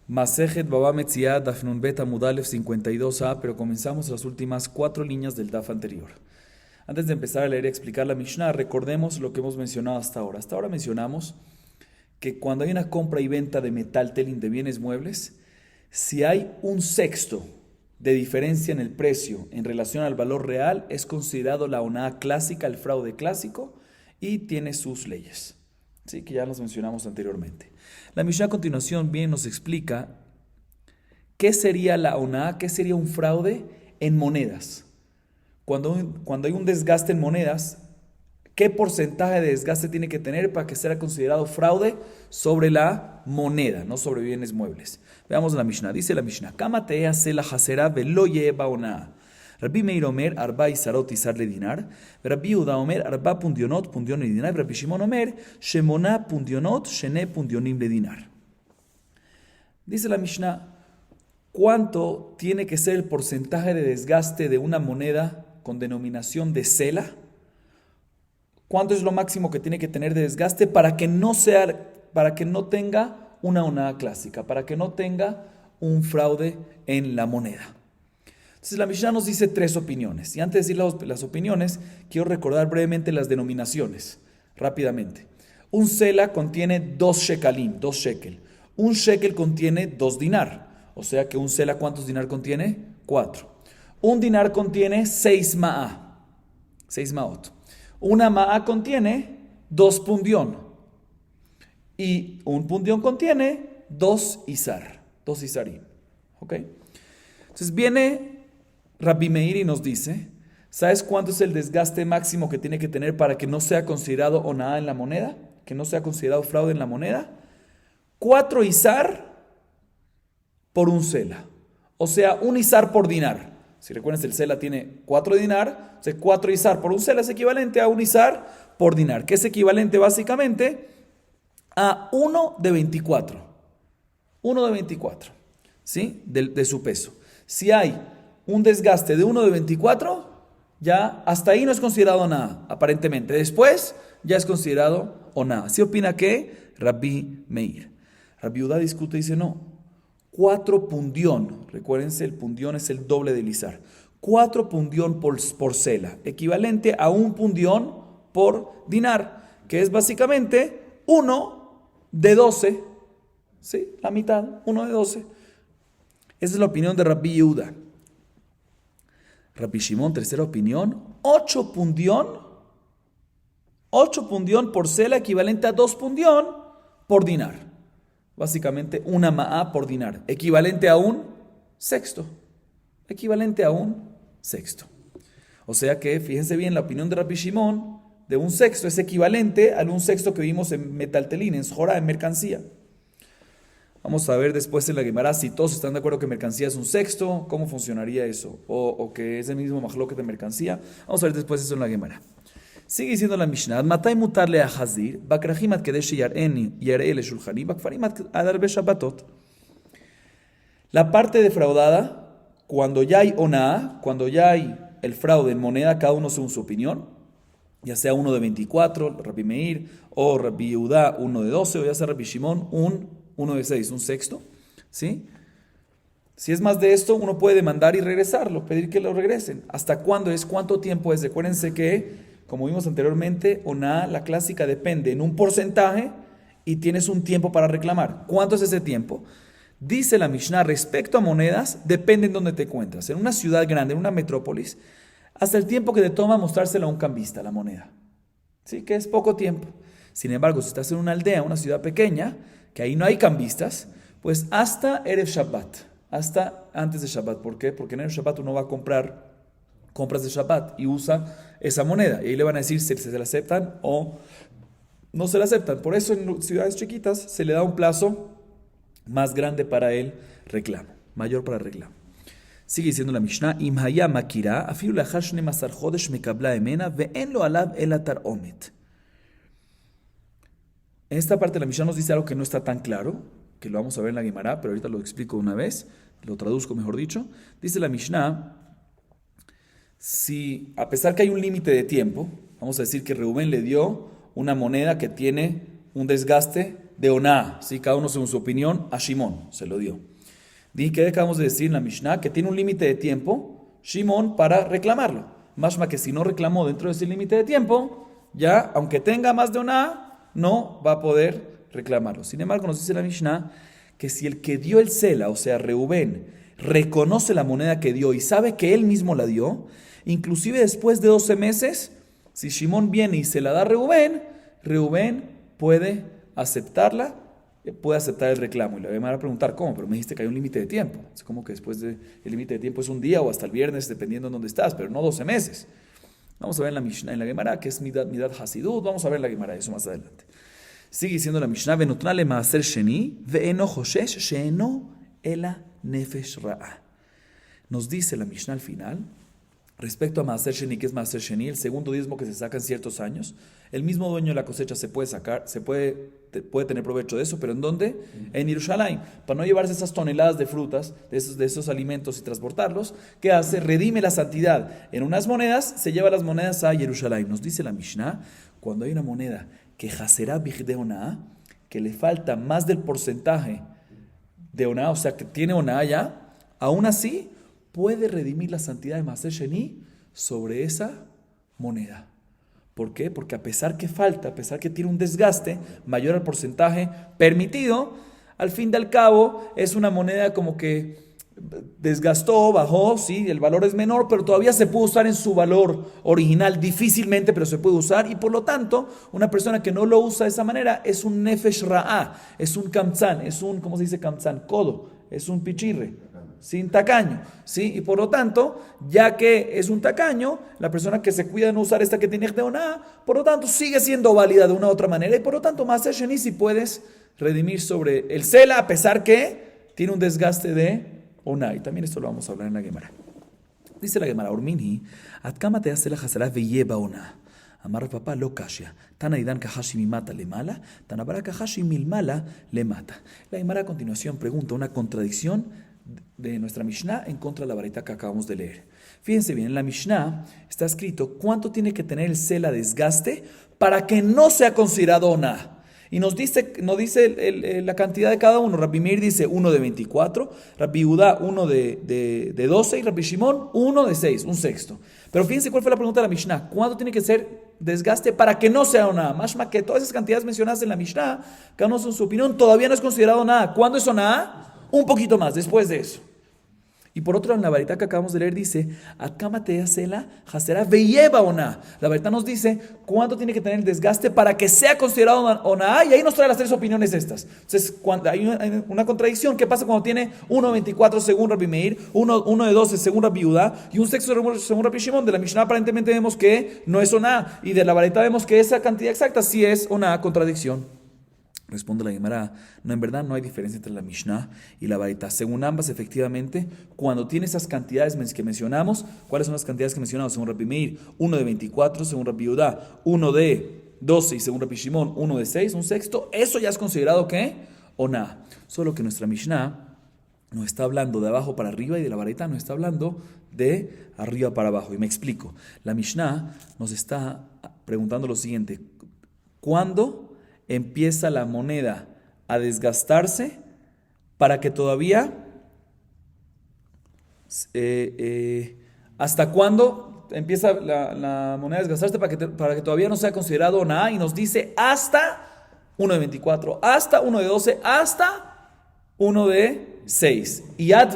Masejet Baba Metziah, Daf Nun Bet Amud Aleph 52a, pero comenzamos las últimas 4 líneas del Daf anterior. Antes de empezar a leer y explicar la Mishnah, recordemos lo que hemos mencionado hasta ahora. Hasta ahora mencionamos que cuando hay una compra y venta de metal telling de bienes muebles, si hay un sexto de diferencia en el precio en relación al valor real, es considerado la onaa clásica, el fraude clásico, y tiene sus leyes. Sí, que ya los mencionamos anteriormente. La Mishnah a continuación bien nos explica qué sería la onaa, qué sería un fraude en monedas. Cuando hay un desgaste en monedas, ¿qué porcentaje de desgaste tiene que tener para que sea considerado fraude sobre la moneda, no sobre bienes muebles? Veamos la Mishnah. Dice la Mishnah: Kama te'ea sela hasera velo yeva onaa. Rabbi Meir Omer, arba isarot isar le dinar. Rabbi Yehuda Omer, arba pundionot pundion le dinar. Rabbi Shimon Omer, shemona pundionot shene pundionim le dinar. Dice la Mishnah: ¿cuánto tiene que ser el porcentaje de desgaste de una moneda con denominación de sela? ¿Cuánto es lo máximo que tiene que tener de desgaste para que no tenga una onaa clásica, para que no tenga un fraude en la moneda? Entonces la Mishnah nos dice 3 opiniones. Y antes de decir las opiniones, quiero recordar brevemente las denominaciones, rápidamente. Un sela contiene 2 shekalim, 2 shekel. Un shekel contiene 2 dinar. O sea que un sela, ¿cuántos dinar contiene? 4. Un dinar contiene 6 ma'a, 6 maot. Una ma'a contiene 2 pundión. Y un pundión contiene 2 isar, 2 isarim. ¿Ok? Entonces viene Rabbi Meir y nos dice, ¿sabes cuánto es el desgaste máximo que tiene que tener para que no sea considerado onaa en la moneda? Que no sea considerado fraude en la moneda. 4 isar por un sela. O sea, un isar por dinar. Si recuerden, el sela tiene 4 dinar, o sea, 4 isar por un sela es equivalente a un isar por dinar, que es equivalente básicamente a 1 de 24. 1 de 24, ¿sí? De su peso. Si hay un desgaste de 1 de 24, ya hasta ahí no es considerado onaa, aparentemente. Después ya es considerado onaa. ¿Así opina qué? Rabbi Meir. Rabbi Yehuda discute y dice no. 4 pundión, recuérdense, el pundión es el doble del isar. 4 pundión por sela, equivalente a 1 pundión por dinar, que es básicamente 1 de 12, ¿sí? La mitad, 1 de 12. Esa es la opinión de Rabbi Yehuda. Rabbi Shimon, tercera opinión, 8 pundión por sela, equivalente a 2 pundión por dinar. Básicamente una ma'a por dinar, equivalente a un sexto. O sea que, fíjense bien, la opinión de Rabbi Shimon de un sexto es equivalente al un sexto que vimos en metaltelín, en Sjorá, en mercancía. Vamos a ver después en la Gemara si todos están de acuerdo que mercancía es un sexto, cómo funcionaría eso, o que es el mismo majloque de mercancía. Vamos a ver después eso en la Gemara. Sigue diciendo la Mishnah: Matay mutarle a Hazir, bakrahim at kedesh yar'eni yar'ele shulchani, bakfarim at adarbe shabbatot. La parte defraudada, cuando ya hay onaa, cuando ya hay el fraude en moneda, cada uno según su opinión, ya sea 1 de 24, Rabbi Meir, o Rabbi Yehuda 1 de 12, o ya sea Rabbi Shimon 1 de 6, un sexto, ¿sí? Si es más de esto, uno puede demandar y regresarlo, pedir que lo regresen. ¿Hasta cuándo es? ¿Cuánto tiempo es? Recuérdense que, como vimos anteriormente, onaa, la clásica, depende en un porcentaje y tienes un tiempo para reclamar. ¿Cuánto es ese tiempo? Dice la Mishnah, respecto a monedas, depende en dónde te encuentras. En una ciudad grande, en una metrópolis, hasta el tiempo que te toma mostrársela a un cambista, la moneda. ¿Sí? Que es poco tiempo. Sin embargo, si estás en una aldea, una ciudad pequeña, que ahí no hay cambistas, pues hasta Erev Shabbat, hasta antes de Shabbat. ¿Por qué? Porque en Erev Shabbat uno va a comprar compras de Shabbat y usa esa moneda. Y ahí le van a decir si se la aceptan o no se la aceptan. Por eso en ciudades chiquitas se le da un plazo más grande para el reclamo, mayor para el reclamo. Sigue diciendo la Mishnah: Im haya makira, afilu lachar 12 chodesh mekabla emena, ve'en lo alav el atar omet. En esta parte la Mishnah nos dice algo que no está tan claro, que lo vamos a ver en la Gemara, pero ahorita lo explico una vez, lo traduzco mejor dicho. Dice la Mishnah, si a pesar que hay un límite de tiempo, vamos a decir que Reubén le dio una moneda que tiene un desgaste de Oná, ¿sí? Cada uno según su opinión, a Shimón se lo dio. ¿Qué acabamos de decir en la Mishnah? Que tiene un límite de tiempo, Shimón, para reclamarlo. Mashma que si no reclamó dentro de ese límite de tiempo, ya, aunque tenga más de Oná, no va a poder reclamarlo. Sin embargo, nos dice la Mishnah que si el que dio el Sela, o sea, Reubén, reconoce la moneda que dio y sabe que él mismo la dio, inclusive después de 12 meses, si Shimón viene y se la da a Reubén, Reubén puede aceptarla, puede aceptar el reclamo. Y le van a preguntar, ¿cómo? Pero me dijiste que hay un límite de tiempo. Es como que después del límite de tiempo es un día o hasta el viernes, dependiendo en dónde estás, pero no 12 meses. Vamos a ver en la Mishnah, en la Gemara, que es Midat Hasidut. Vamos a ver la Gemara, eso más adelante. Sigue diciendo la Mishnah, Venotna le maaser sheni, ve'eno hoshesh she'eno ela nefesh ra'a. Nos dice la Mishnah al final, respecto a maaser sheni, que es maaser sheni, el segundo diezmo que se saca en ciertos años, el mismo dueño de la cosecha se puede sacar, puede tener provecho de eso, pero ¿en dónde? En Jerusalén, para no llevarse esas toneladas de frutas, de esos alimentos y transportarlos. ¿Qué hace? Redime la santidad en unas monedas, se lleva las monedas a Jerusalén. Nos dice la Mishnah, cuando hay una moneda que jaserá de oná, que le falta más del porcentaje de oná, o sea que tiene oná ya, aún así puede redimir la santidad de maaser sheni sobre esa moneda. ¿Por qué? Porque a pesar que falta, a pesar que tiene un desgaste mayor al porcentaje permitido, al fin y al cabo es una moneda como que desgastó, bajó, sí, el valor es menor, pero todavía se puede usar en su valor original, difícilmente, pero se puede usar, y por lo tanto, una persona que no lo usa de esa manera es un nefesh ra'a, es un kamtzan, es un, ¿cómo se dice kamtzan? Codo, es un pichirre, sin tacaño, ¿sí? Y por lo tanto, ya que es un tacaño, la persona que se cuida de no usar esta que tiene de oná, por lo tanto, sigue siendo válida de una u otra manera, y por lo tanto, maaser sheni si puedes redimir sobre el sela, a pesar que tiene un desgaste de oná. Y también esto lo vamos a hablar en la Gemara. Dice la Gemara, Orminhi, Atkama te hace la jasará veyeba oná. Amar papá lo kashia. Tanaidan kahashi mi mata le mala, tanabara kahashi mil mala le mata. La Gemara a continuación pregunta una contradicción de nuestra Mishnah en contra de la baraita que acabamos de leer. Fíjense bien, en la Mishnah está escrito cuánto tiene que tener el sela desgaste para que no sea considerado oná. Y nos dice la cantidad de cada uno. Rabbi Meir dice 1 de 24, Rabbi Judá 1 de 12 y Rabbi Shimon 1 de 6, un sexto. Pero fíjense cuál fue la pregunta de la Mishnah. ¿Cuánto tiene que ser desgaste para que no sea oná? Mashma que todas esas cantidades mencionadas en la Mishnah, cada uno en su opinión, todavía no es considerado oná. ¿Cuándo es oná? Un poquito más, después de eso. Y por otro lado, en la varita que acabamos de leer dice, Atkamatea sela jasera veyeba oná. La varita nos dice cuánto tiene que tener el desgaste para que sea considerado oná, y ahí nos trae las tres opiniones estas. Entonces, cuando hay una contradicción. ¿Qué pasa cuando tiene 1.24 según Rabbi Meir, 1 de 12 según Rabbi Judá y un sexto según Rabbi Shimon? De la Mishnah aparentemente vemos que no es oná, y de la varita vemos que esa cantidad exacta sí es oná, contradicción. Responde la Gemara, no, en verdad no hay diferencia entre la Mishnah y la Baraita. Según ambas, efectivamente, cuando tiene esas cantidades que mencionamos, ¿cuáles son las cantidades que mencionamos? Según Rabbi Meir, 1 de 24, según Rabbi Judá, 1 de 12 y según Rabbi Shimon, 1 de 6, un sexto. Eso ya es considerado, ¿qué? Oná. Solo que nuestra Mishnah no está hablando de abajo para arriba y de la Baraita no está hablando de arriba para abajo. Y me explico. La Mishnah nos está preguntando lo siguiente, ¿cuándo empieza la moneda a desgastarse para que todavía, hasta cuándo empieza la moneda a desgastarse para que todavía no sea considerado oná? Y nos dice hasta 1 de 24, hasta 1 de 12, hasta 1 de 6. Y ad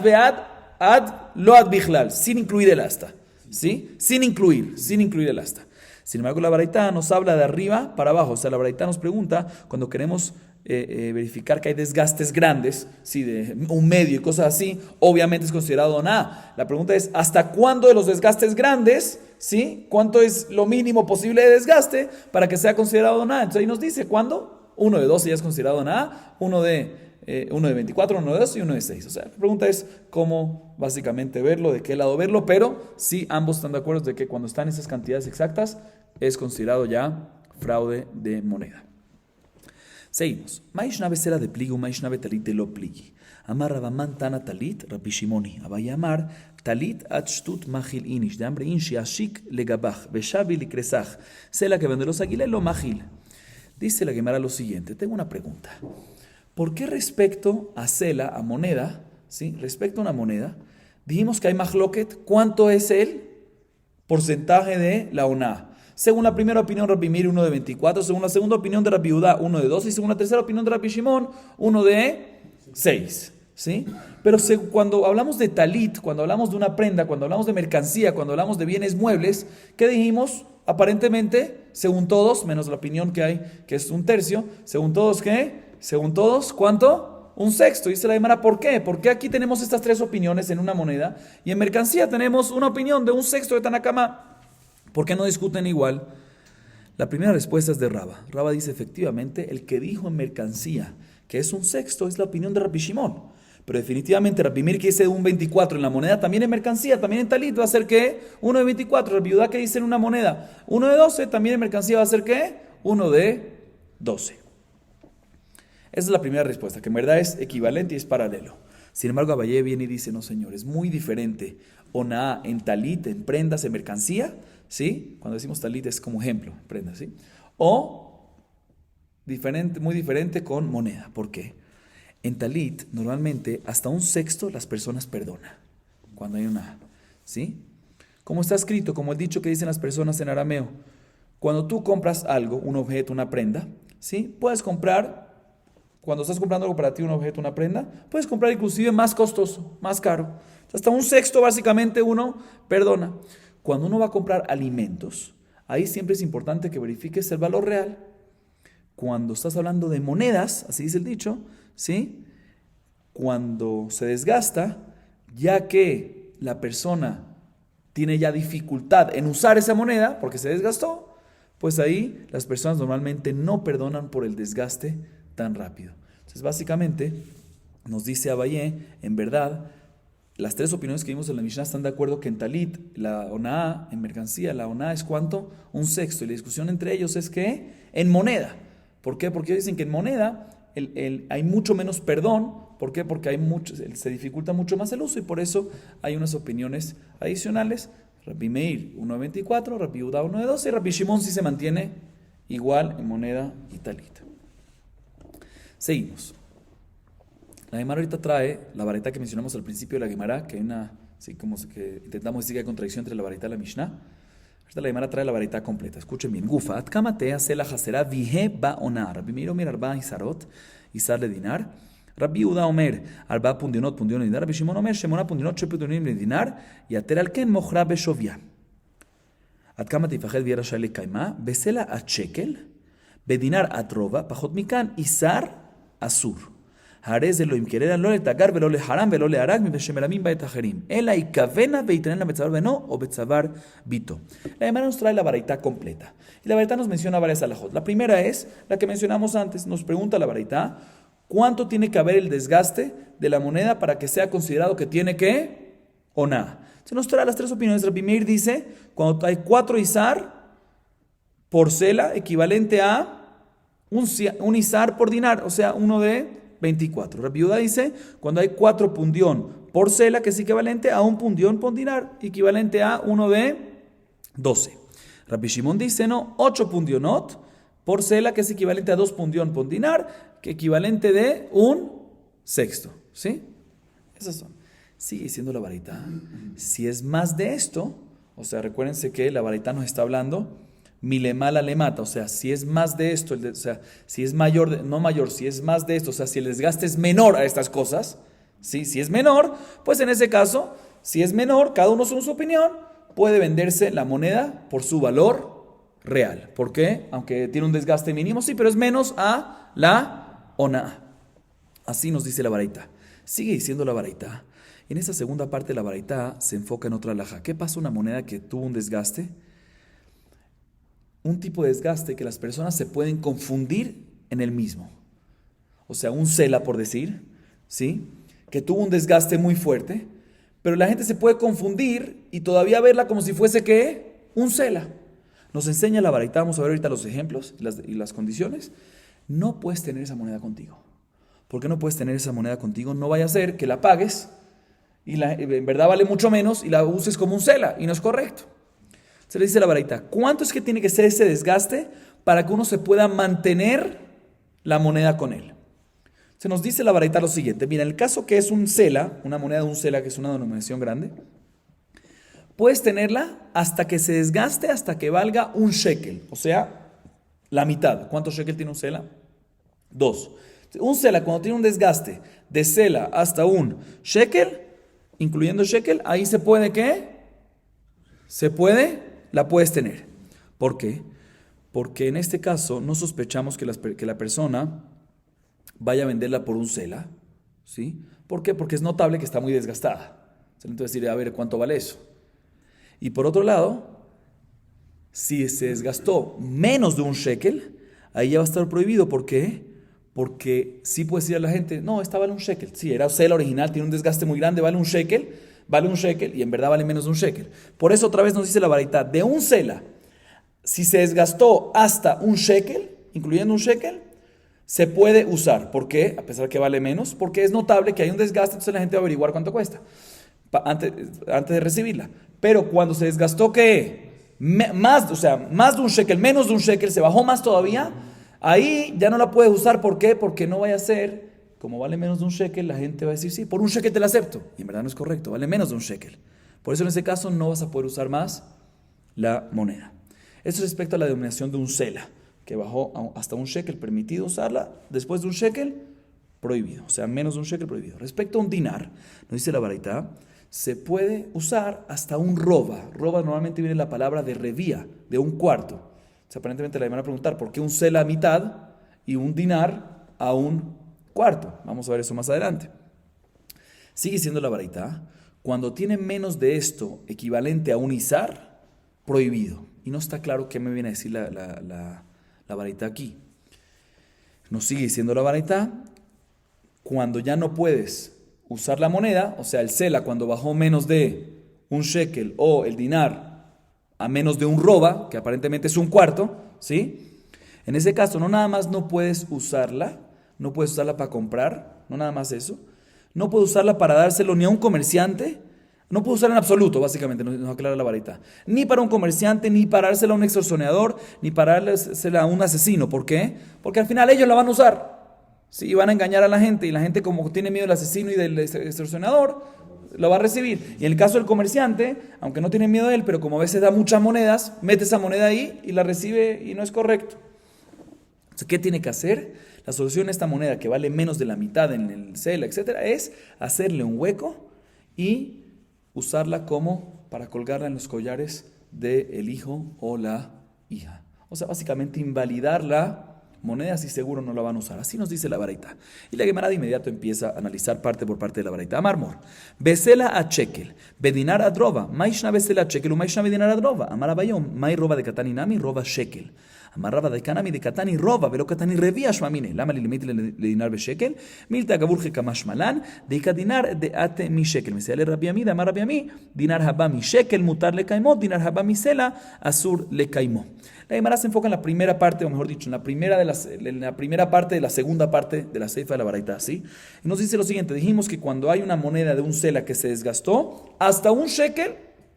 lo ad bichlal, sin incluir el hasta, ¿sí? Sin incluir el hasta. Sin embargo, la baraita nos habla de arriba para abajo. O sea, la baraita nos pregunta, cuando queremos verificar que hay desgastes grandes, ¿sí? De un medio y cosas así, obviamente es considerado oná. La pregunta es, ¿hasta cuándo de los desgastes grandes, ¿sí? ¿Cuánto es lo mínimo posible de desgaste para que sea considerado oná? Entonces ahí nos dice, ¿cuándo? 1 de 12 ya es considerado oná, 1 de 24, 1 de 2 y 1 de 6. O sea, la pregunta es cómo básicamente verlo, de qué lado verlo, pero sí ambos están de acuerdo de que cuando están esas cantidades exactas es considerado ya fraude de moneda. Seguimos. Maishnave sera de pligu, maishnave talit de lo pligi. Amar Rabaman tana talit, Rabbi Shimoni. Abaya amar talit atshtut mahil inish. De hambre inshi ashik legabach, beshabi likresach. Sela que vende los aguiles lo mahil. Dice la Gemara lo siguiente, tengo una pregunta. ¿Por qué respecto a sela, a moneda, ¿sí? Respecto a una moneda, dijimos que hay mahloket? ¿Cuánto es el porcentaje de la oná? Según la primera opinión, Rabbi Meir, 1 de 24. Según la segunda opinión de Rabbi Judá, 1 de 12. Y según la tercera opinión de Rabbi Shimon, 1 de 6. ¿Sí? Pero cuando hablamos de talit, cuando hablamos de una prenda, cuando hablamos de mercancía, cuando hablamos de bienes muebles, ¿qué dijimos? Aparentemente, según todos, menos la opinión que hay, que es un tercio, según todos, ¿qué? Según todos, ¿cuánto? Un sexto. Dice la Gemara, ¿por qué? Porque aquí tenemos estas tres opiniones en una moneda y en mercancía tenemos una opinión de un sexto de Tanakama. ¿Por qué no discuten igual? La primera respuesta es de Raba. Raba dice, efectivamente, el que dijo en mercancía que es un sexto es la opinión de Rabbi Shimon. Pero definitivamente Rabbi Meir que dice un 24 en la moneda, también en mercancía, también en talit, va a ser ¿qué? 1 de 24. Rabbi Judá que dice en una moneda 1 de 12, también en mercancía va a ser ¿qué? 1 de 12. Esa es la primera respuesta, que en verdad es equivalente y es paralelo. Sin embargo, Abaye viene y dice, no señor, es muy diferente oná en talit, en prendas, en mercancía, ¿sí? Cuando decimos talit es como ejemplo, prendas, ¿sí? O diferente, muy diferente con moneda. ¿Por qué? En talit, normalmente, hasta un sexto las personas perdonan cuando hay una, ¿sí? Como está escrito, como el dicho que dicen las personas en arameo, cuando tú compras algo, un objeto, una prenda, ¿sí? Puedes comprar, cuando estás comprando algo para ti, un objeto, una prenda, puedes comprar inclusive más costoso, más caro. Hasta un sexto, básicamente, uno perdona. Cuando uno va a comprar alimentos, ahí siempre es importante que verifiques el valor real. Cuando estás hablando de monedas, así dice el dicho, ¿sí? Cuando se desgasta, ya que la persona tiene ya dificultad en usar esa moneda porque se desgastó, pues ahí las personas normalmente no perdonan por el desgaste tan rápido. Entonces básicamente nos dice Abaye, en verdad, las tres opiniones que vimos en la Mishnah están de acuerdo que en talit, la oná, en mercancía, la oná es ¿cuánto? Un sexto. Y la discusión entre ellos es que en moneda. ¿Por qué? Porque ellos dicen que en moneda hay mucho menos perdón. ¿Por qué? Porque se dificulta mucho más el uso y por eso hay unas opiniones adicionales. Rabbi Meir 1.24, Rabbi Judá 1.12 y Rabbi Shimon sí se mantiene igual en moneda y talit. Seguimos. La Gemara ahorita trae la vareta que mencionamos al principio de la Gemara, que hay una, así como que intentamos decir que hay contradicción entre la vareta y la Mishnah. Ahorita la Gemara trae la vareta completa. Escuchen bien. Gufa, atkamate hace la jasera vihe ba onar. Rabbi Meir omer arba isarot, isar le dinar. Rabbi Judá omer arba pundionot le dinar. Rabbi Shimon omer shemona pundionot shepundionim le dinar. Yater al ken mochra beshovia. Atkamate ifached viera shale kaima. Besela a shekel. Bedinar atrova. Pachot mikan. Isar asur. Harez de lo imquerera lo le tagar velo le haram velo le arag mi beshemelamim baetajerim. Ela y kavena veitenen la betzavar beno o betzavar bito. La Gemara nos trae la baraita completa. Y la baraita nos menciona varias alajot. La primera es la que mencionamos antes. Nos pregunta la baraita, ¿cuánto tiene que haber el desgaste de la moneda para que sea considerado que tiene que o nada? Se nos trae las tres opiniones. Rabbi Meir dice, cuando hay 4 isar por sela, equivalente a un isar por dinar, o sea, uno de 24. Rabbi Judá dice, cuando hay 4 pundión por sela, que es equivalente a un pundión por dinar, equivalente a uno de 12. Rabbi Shimon dice, no, 8 pundionot por sela, que es equivalente a 2 pundión por dinar, que equivalente de un sexto. ¿Sí? Esas son. Sigue diciendo la baraita. Si es más de esto, o sea, recuérdense que la baraita nos está hablando milemala le mata, o sea, si es más de esto, o sea, si es mayor, no mayor, si es más de esto, o sea, si el desgaste es menor a estas cosas, ¿sí? Si es menor, pues en ese caso, si es menor, cada uno según su opinión, puede venderse la moneda por su valor real. ¿Por qué? Aunque tiene un desgaste mínimo, sí, pero es menos a la oná. Así nos dice la baraita. Sigue diciendo la baraita. En esta segunda parte la baraita se enfoca en otra alhaja. ¿Qué pasa una moneda que tuvo un desgaste? Un tipo de desgaste que las personas se pueden confundir en el mismo. O sea, un sela, por decir, ¿sí? Que tuvo un desgaste muy fuerte, pero la gente se puede confundir y todavía verla como si fuese, ¿qué? Un sela. Nos enseña la baraita, vamos a ver ahorita los ejemplos y las condiciones. No puedes tener esa moneda contigo. ¿Por qué no puedes tener esa moneda contigo? No vaya a ser que la pagues y en verdad vale mucho menos y la uses como un sela, y no es correcto. Se le dice la baraita, ¿cuánto es que tiene que ser ese desgaste para que uno se pueda mantener la moneda con él. Se nos dice la baraita lo siguiente. Mira, en el caso que es un sela, una moneda de un sela, que es una denominación grande, puedes tenerla hasta que se desgaste, hasta que valga un shekel, o sea, la mitad. ¿Cuántos shekel tiene un sela? 2. Un sela, cuando tiene un desgaste de sela hasta un shekel, incluyendo shekel, ahí se puede, ¿qué? La puedes tener. ¿Por qué? Porque en este caso no sospechamos que la persona vaya a venderla por un sela, ¿sí? ¿Por qué? Porque es notable que está muy desgastada. Entonces diré, a ver, ¿cuánto vale eso? Y por otro lado, si se desgastó menos de un shekel, ahí ya va a estar prohibido. ¿Por qué? Porque sí puede decir a la gente, no, esta vale un shekel. Sí, era sela original, tiene un desgaste muy grande, vale un shekel, y en verdad vale menos de un shekel. Por eso otra vez nos dice la baraita, de un sela, si se desgastó hasta un shekel, incluyendo un shekel, se puede usar. ¿Por qué? A pesar que vale menos, porque es notable que hay un desgaste, entonces la gente va a averiguar cuánto cuesta antes de recibirla. Pero cuando se desgastó, ¿qué? Más de un shekel, menos de un shekel, se bajó más todavía, ahí ya no la puedes usar. ¿Por qué? Porque no vaya a ser, como vale menos de un shekel, la gente va a decir, sí, por un shekel te la acepto. Y en verdad no es correcto, vale menos de un shekel. Por eso en ese caso no vas a poder usar más la moneda. Eso es respecto a la denominación de un sela, que bajó hasta un shekel, permitido usarla, después de un shekel, prohibido. O sea, menos de un shekel, prohibido. Respecto a un dinar, nos dice la baraita, se puede usar hasta un roba. Roba normalmente viene la palabra de revía, de un cuarto. O sea, aparentemente la van a preguntar, ¿por qué un sela a mitad y un dinar a un cuarto? Vamos a ver eso más adelante. Sigue siendo la baraita, cuando tiene menos de esto, equivalente a un izar, prohibido. Y no está claro qué me viene a decir la baraita aquí. Nos sigue diciendo la baraita, cuando ya no puedes usar la moneda, o sea, el sela cuando bajó menos de un shekel o el dinar a menos de un roba, que aparentemente es un cuarto, ¿sí? En ese caso, no nada más no puedes usarla para comprar, no nada más eso, no puedes usarla para dárselo ni a un comerciante, no puedes usarla en absoluto, básicamente, nos aclara la varita, ni para un comerciante, ni para dársela a un extorsionador, ni para dársela a un asesino. ¿Por qué? Porque al final ellos la van a usar. Sí, van a engañar a la gente y la gente, como tiene miedo del asesino y del extorsionador, lo va a recibir. Y en el caso del comerciante, aunque no tiene miedo de él, pero como a veces da muchas monedas, mete esa moneda ahí y la recibe y no es correcto. Entonces, ¿qué tiene que hacer? La solución a esta moneda que vale menos de la mitad en el sela, etcétera, es hacerle un hueco y usarla como para colgarla en los collares del hijo o la hija. O sea, básicamente invalidar la moneda si seguro no la van a usar. Así nos dice la baraita. Y la Gemara de inmediato empieza a analizar parte por parte de la baraita. Amarmor, besela a shekel, bedinar a drova, maishna besela a shekel, maishna bedinar a drova. Amar abayom, mai roba de katani nami, roba shekel. Amar raba de kanami de katani roba, velo katani revia shmamine. Lama lilimit le dinar be shekel, milta gaburje kamashmalan, de ikadinar de ate mi shekel. Me sale rabiami, de amar rabiami, dinar haba mi shekel, mutar le caimó, dinar haba mi sela, azur le caimó. La Gemara se enfoca en la primera parte, o mejor dicho, en la primera parte de la segunda parte de la seifa de la baraita, ¿sí? Y nos dice lo siguiente, dijimos que cuando hay una moneda de un sela que se desgastó, hasta un shekel,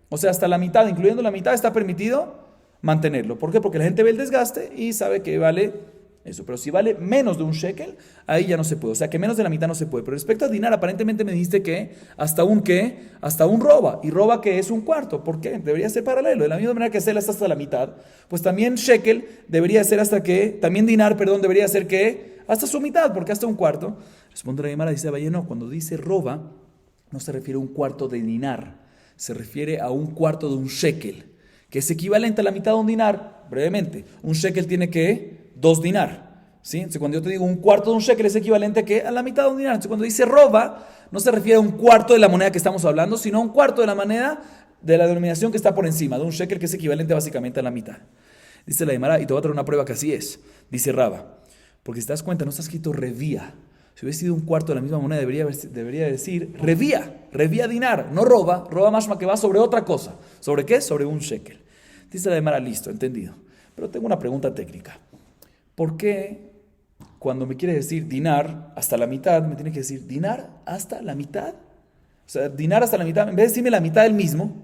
o sea, hasta la mitad, incluyendo la mitad, está permitido mantenerlo. ¿Por qué? Porque la gente ve el desgaste y sabe que vale eso. Pero si vale menos de un shekel, ahí ya no se puede. O sea, que menos de la mitad no se puede. Pero respecto a dinar, aparentemente me dijiste que hasta un roba. Y roba que es un cuarto. ¿Por qué? Debería ser paralelo. De la misma manera que sela está hasta la mitad, pues también shekel debería ser también dinar, debería ser que hasta su mitad, porque hasta un cuarto. Responde la Gemara, dice Abaye, no, cuando dice roba, no se refiere a un cuarto de dinar, se refiere a un cuarto de un shekel, que es equivalente a la mitad de un dinar. Brevemente, un shekel tiene que 2 dinar, ¿sí? Entonces, cuando yo te digo un cuarto de un shekel es equivalente a, ¿qué? A la mitad de un dinar. Entonces, cuando dice roba, no se refiere a un cuarto de la moneda que estamos hablando, sino a un cuarto de la moneda de la denominación que está por encima, de un shekel que es equivalente básicamente a la mitad. Dice la Gemara, y te voy a traer una prueba que así es. Dice Raba, porque si te das cuenta, no está escrito revía. Si hubiese sido un cuarto de la misma moneda, debería decir revía dinar, no roba más que va sobre otra cosa. ¿Sobre qué? Sobre un shekel. Dice la Gemara, listo, entendido. Pero tengo una pregunta técnica. ¿Por qué cuando me quiere decir dinar hasta la mitad, me tiene que decir dinar hasta la mitad? O sea, dinar hasta la mitad, en vez de decirme la mitad del mismo,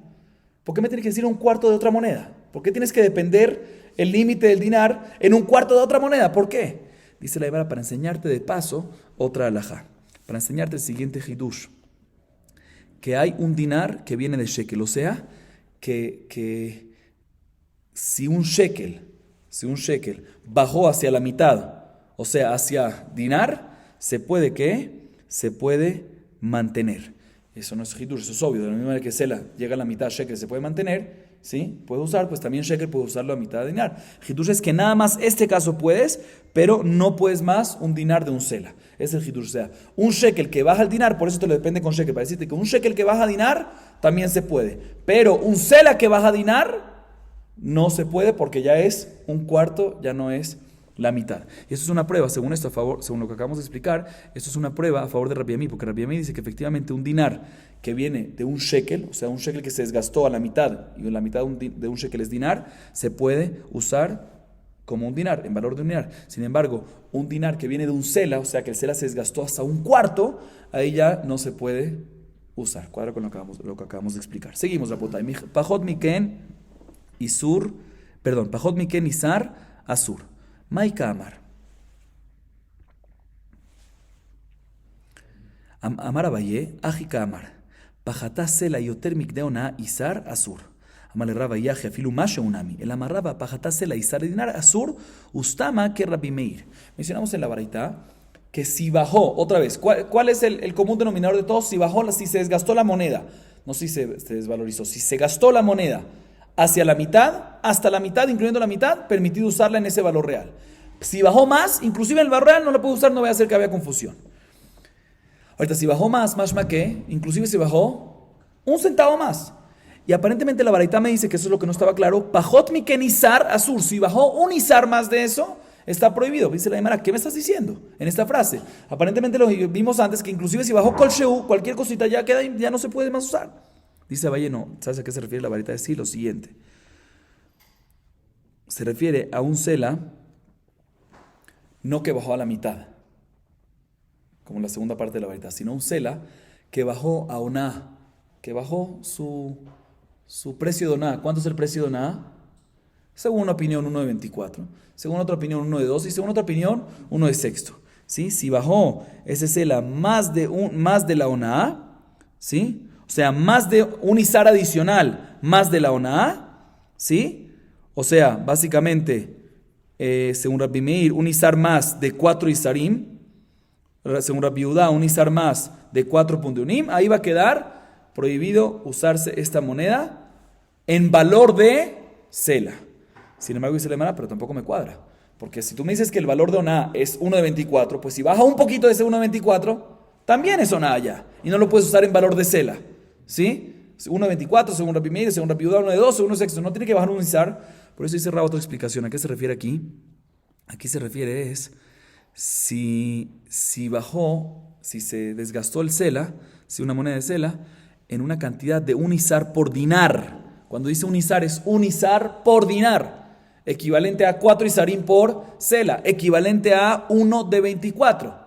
¿por qué me tiene que decir un cuarto de otra moneda? ¿Por qué tienes que depender el límite del dinar en un cuarto de otra moneda? ¿Por qué? Dice la Gemara, para enseñarte de paso otra alajá. Para enseñarte el siguiente hidush. Que hay un dinar que viene de shekel. O sea, que si un shekel bajó hacia la mitad, o sea, hacia dinar, se puede, ¿qué? Se puede mantener. Eso no es hidush, eso es obvio. De la misma manera que sela llega a la mitad, shekel se puede mantener, ¿sí? Puede usar, pues también shekel puede usarlo a mitad de dinar. Hidush es que nada más este caso puedes, pero no puedes más un dinar de un sela. Es el hidush. O sea, un shekel que baja al dinar, por eso te lo depende con shekel, para decirte que un shekel que baja a dinar también se puede. Pero un sela que baja a dinar no se puede porque ya es un cuarto, ya no es la mitad. Y eso es una prueba, según esto, según lo que acabamos de explicar, esto es una prueba a favor de Rabbi Ami, porque Rabbi Ami dice que efectivamente un dinar que viene de un shekel, o sea, un shekel que se desgastó a la mitad, y la mitad de un shekel es dinar, se puede usar como un dinar, en valor de un dinar. Sin embargo, un dinar que viene de un sela, o sea, que el sela se desgastó hasta un cuarto, ahí ya no se puede usar. Cuadra con lo que acabamos de explicar. Seguimos, Rapotay. Pajot miken isur, Pajot miken isar asur. Maika Amar. Amar Abaye, Ajika Amar. Pajatá sela yoter mikdeona isar asur. Amale Raba Yaje afilu masha unami. El amarraba pajatá sela isar dinar asur ustama que Rabbi Meir. Mencionamos en la baraita que si bajó, otra vez, ¿cuál es el común denominador de todos? Si bajó, si se desgastó la moneda, no si se desvalorizó, si se gastó la moneda hacia la mitad, hasta la mitad, incluyendo la mitad, permitido usarla en ese valor real. Si bajó más, inclusive el valor real no la puedo usar, no voy a hacer que haya confusión. Ahorita, si bajó más que, inclusive si bajó un centavo más. Y aparentemente la baraita me dice que eso es lo que no estaba claro. Pajot miken isar asur. Si bajó un isar más de eso, está prohibido. Dice la Gemara, ¿qué me estás diciendo en esta frase? Aparentemente lo vimos antes, que inclusive si bajó kol sheu, cualquier cosita ya queda y ya no se puede más usar. Dice Valle, no. ¿Sabes a qué se refiere la baraita? Decir lo siguiente. Se refiere a un sela, no que bajó a la mitad, como la segunda parte de la baraita, sino un sela que bajó a oná, que bajó su precio de oná. ¿Cuánto es el precio de oná? Según una opinión, 1 de 24. Según otra opinión, 1 de 2. Y según otra opinión, 1 de sexto. ¿Sí? Si bajó ese sela más de la oná, ¿sí? O sea, más de un isar adicional, más de la oná, ¿sí? O sea, básicamente, según Rabbi Meir, un isar más de 4 isarim. Según Rabbi Yehuda, un isar más de 4 puntunim. Ahí va a quedar prohibido usarse esta moneda en valor de sela. Sin embargo, dice la Gemara, pero tampoco me cuadra. Porque si tú me dices que el valor de oná es 1 de 24, pues si baja un poquito de ese 1 de 24, también es oná ya. Y no lo puedes usar en valor de sela. ¿Sí? 1 de 24, según Rabbi Meir, según Rabbi Yehuda, 1 de 2, según 1 de sexto. No tiene que bajar un isar. Por eso dice Raba otra explicación. ¿A qué se refiere aquí? Aquí se refiere es, si bajó, si se desgastó el sela, si una moneda de sela, en una cantidad de un isar por dinar. Cuando dice un isar, es un isar por dinar. Equivalente a 4 isarim por sela. Equivalente a 1 de 24.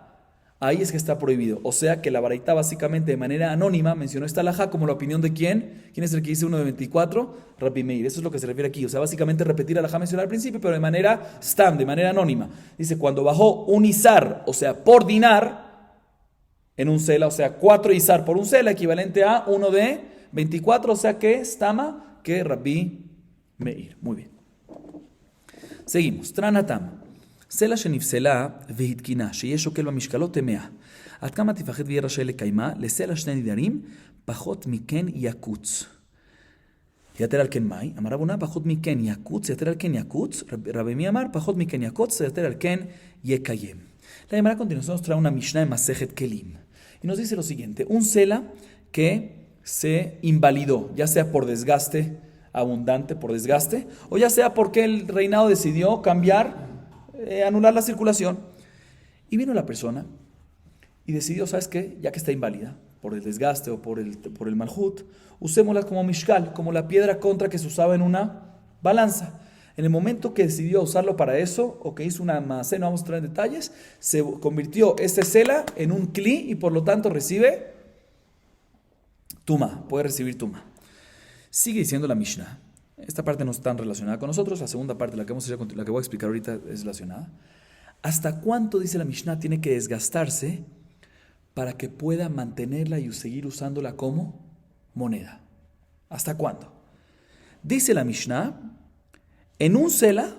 Ahí es que está prohibido. O sea que la baraita básicamente de manera anónima mencionó esta alajá como la opinión de ¿quién? ¿Quién es el que dice 1 de 24? Rabbi Meir. Eso es lo que se refiere aquí. O sea, básicamente repetir la alajá mencionada al principio, pero de manera stam, de manera anónima. Dice, cuando bajó un isar, o sea, por dinar, en un sela, o sea, 4 isar por un sela, equivalente a 1 de 24, o sea que stama, que Rabbi Meir. Muy bien. Seguimos. Tranatam. סלע שנפסלה והתקינה, שיהיה שוקל במשקלות טמאה. עד כמה תפחד ויהיה רשאי לקיימה, לסלע 2 נדרים, פחות מכן יקוץ. יתר על כן מאי, אמר רב הונא, פחות מכן יקוץ, יתר על כן יקוץ, רבי מי אמר, פחות מכן יקוץ, יתר על כן יקיים. La Gemara a continuación nos trae una Mishnah en Masejet Kelim. Y nos dice lo siguiente, un sela que se invalidó, ya sea por desgaste abundante, por desgaste, o ya sea porque el reinado decidió cambiar, anular la circulación. Y vino la persona y decidió, ¿sabes qué? Ya que está inválida por el desgaste o por el malhut, usémosla como mishkal, como la piedra contra que se usaba en una balanza. En el momento que decidió usarlo para eso, o que hizo una maasé, no vamos a entrar en detalles, se convirtió este sela en un kli y por lo tanto recibe tuma, puede recibir tuma. Sigue diciendo la Mishnah, Esta parte no está tan relacionada con nosotros. La segunda parte, la que voy a explicar ahorita, es relacionada. ¿Hasta cuánto, dice la Mishnah, tiene que desgastarse para que pueda mantenerla y seguir usándola como moneda? ¿Hasta cuándo? Dice la Mishnah, en un sela,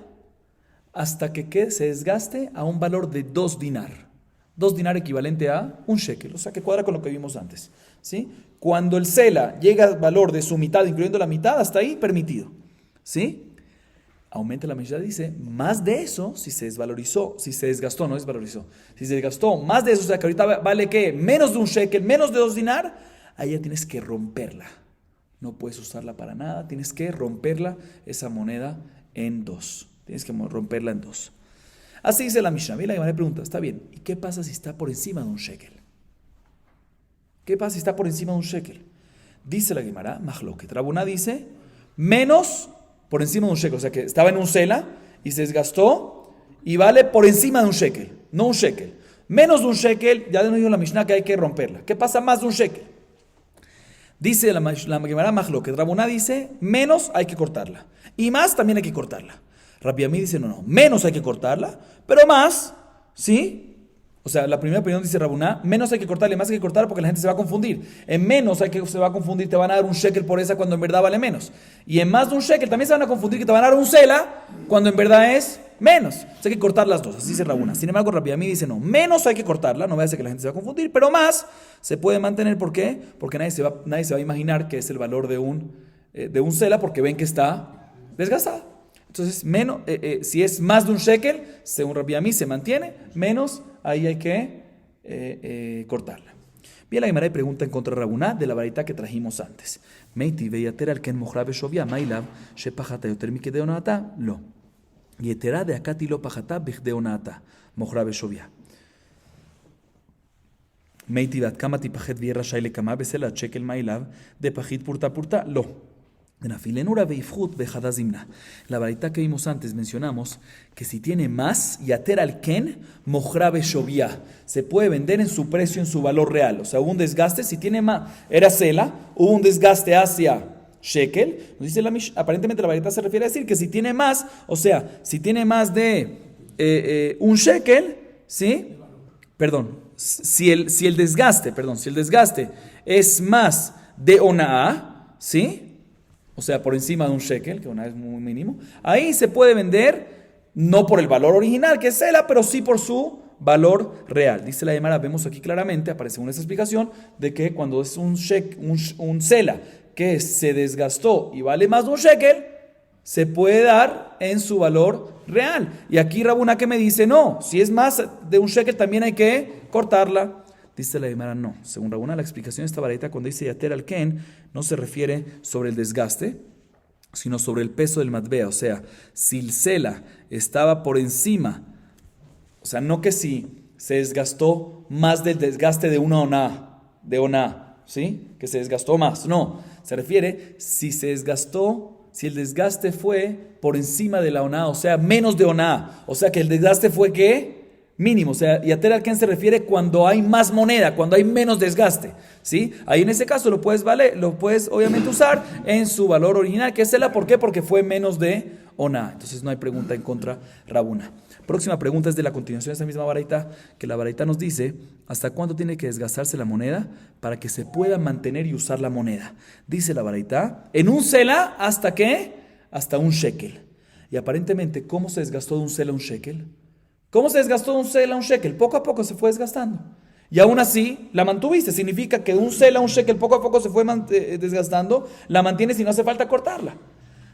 hasta que se desgaste a un valor de 2 dinar. 2 dinar equivalente a un shekel, o sea que cuadra con lo que vimos antes, ¿sí? Cuando el sela llega al valor de su mitad, incluyendo la mitad, hasta ahí permitido, ¿sí? Aumenta la Mishnah, dice, más de eso, si se desvalorizó, si se desgastó, no desvalorizó, si se desgastó más de eso, o sea que ahorita vale ¿qué? Menos de un shekel, menos de 2 dinar, ahí ya tienes que romperla. No puedes usarla para nada, tienes que romperla, esa moneda, en 2. Tienes que romperla en 2. Así dice la Mishnah. Y la Gemara pregunta, está bien, ¿y qué pasa si está por encima de un shekel? ¿Qué pasa si está por encima de un shekel? Dice la Gemara, Mahloket. Rabuná dice, menos por encima de un shekel. O sea que estaba en un sela y se desgastó y vale por encima de un shekel, no un shekel. Menos de un shekel, ya nos dijo la Mishnah que hay que romperla. ¿Qué pasa más de un shekel? Dice la Gemara Mahloket. Rabuná dice, menos hay que cortarla. Y más también hay que cortarla. Rabbi Ami dice, no, menos hay que cortarla, pero más, ¿sí? O sea, la primera opinión dice Rabuná, menos hay que cortarla y más hay que cortarla porque la gente se va a confundir. En menos se va a confundir, te van a dar un shekel por esa cuando en verdad vale menos. Y en más de un shekel también se van a confundir que te van a dar un sela cuando en verdad es menos. O sea, hay que cortar las dos, así dice Rabuná. Sin embargo, Rabbi Ami dice, no, menos hay que cortarla, no vaya a ser que la gente se va a confundir, pero más se puede mantener, ¿por qué? Porque nadie se va a imaginar que es el valor de un sela porque ven que está desgastada. Entonces, menos, si es más de un shekel, según Rabbi Ami se mantiene, menos, ahí hay que cortarla. Bien, la Gemara pregunta en contra de Rabuná de la varita que trajimos antes. Meiti veyater al ken mochra beshovia, mailav, shepachata yoter mikede onata, lo. Yetera de akati lo pachata bichdei onata, mochra beshovia. Meiti vat kama tipachet vierra shaile kama besela shekel mailav, de pachit purta, lo. La varita que vimos antes mencionamos que si tiene más, yater al ken, mochra beshovia, se puede vender en su precio, en su valor real. O sea, hubo un desgaste, si tiene más, era sela, hubo un desgaste hacia shekel. Nos dice aparentemente la varita se refiere a decir que si tiene más, o sea, si tiene más de un shekel, ¿sí? Perdón, si el desgaste es más de onaa, ¿sí? O sea, por encima de un shekel, que una es muy mínimo, ahí se puede vender no por el valor original, que es sela, pero sí por su valor real. Dice la Gemara, vemos aquí claramente, aparece una explicación, de que cuando es un sela que se desgastó y vale más de un shekel, se puede dar en su valor real. Y aquí Rabuná que me dice, no, si es más de un shekel también hay que cortarla. Dice la Gemara, no. Según Rabuná, la explicación de esta varita cuando dice yater al ken no se refiere sobre el desgaste, sino sobre el peso del matbea. O sea, si el sela estaba por encima, o sea, no que si se desgastó más del desgaste de una oná, ¿sí? Que se desgastó más. No, se refiere si se desgastó, si el desgaste fue por encima de la oná, o sea, menos de oná. O sea, que el desgaste fue ¿qué? Mínimo, o sea, yater al ken se refiere cuando hay más moneda, cuando hay menos desgaste, ¿sí? Ahí en ese caso lo puedes obviamente usar en su valor original, que es sela, ¿por qué? Porque fue menos de oná. Entonces no hay pregunta en contra Rabuná. Próxima pregunta es de la continuación de esta misma baraita, que la baraita nos dice, ¿hasta cuándo tiene que desgastarse la moneda para que se pueda mantener y usar la moneda? Dice la baraita, en un sela, ¿hasta qué? Hasta un shekel. Y aparentemente, ¿cómo se desgastó de un sela a un shekel? ¿Cómo se desgastó de un sela a un shekel? Poco a poco se fue desgastando. Y aún así, la mantuviste. Significa que de un sela a un shekel poco a poco se fue desgastando, la mantienes y no hace falta cortarla.